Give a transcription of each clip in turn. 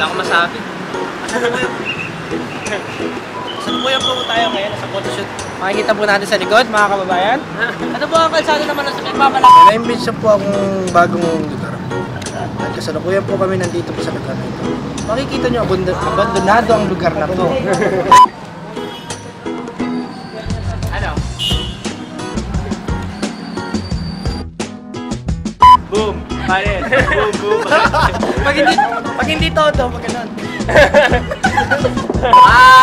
Wala akong masabi. Saan po po tayo ngayon sa photoshoot? Makikita po natin sa likod, mga kababayan. Ano po ang kalsada naman sa nagpapalaki? Na-imbit po akong bagong lugar. At kasalukuyan po kami nandito po sa lugar na ito. Makikita nyo, abandonado ang lugar na to. Ano? Boom! Pares! Boom! Boom! Pag hindi todo, pag ganun. 1,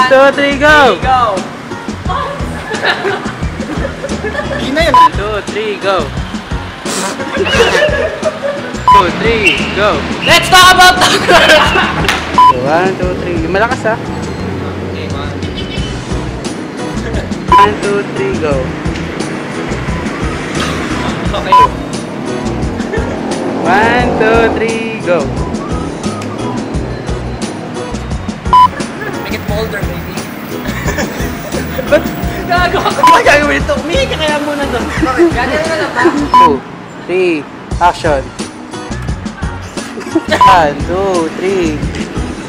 2, 3, go! Go! Hindi na yun. 2, 3, go! 2, 3, go! Let's talk about the 1, 2, 3. Yung malakas ha. Okay, 1, 2, 3, go. Okay. 1, 2, 3, go. Make it bolder, baby. Ba't? Gago ako. Ano gagawin ito? Umihi ka kaya muna doon. Bakit? Ganyan na lang ba? 2, 3, action. 1, 2, 3.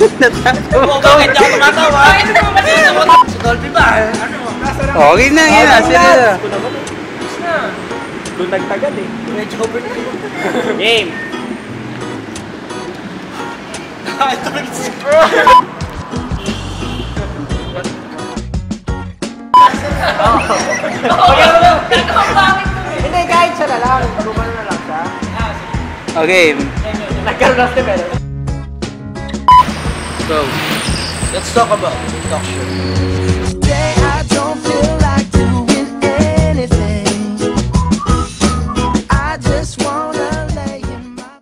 Bakit di ako tumatawa? Bakit mo matatawa? Si Dolphy ba? Ano? Okay na, yun na. Sige na. Tapos na. Doon nagtagad eh. Medyo over. Game. Ito Hindi, kahit siya na lang. Pagumano na lang siya. Okay. Nagkaroon na pero. Go. Let's talk about talk show.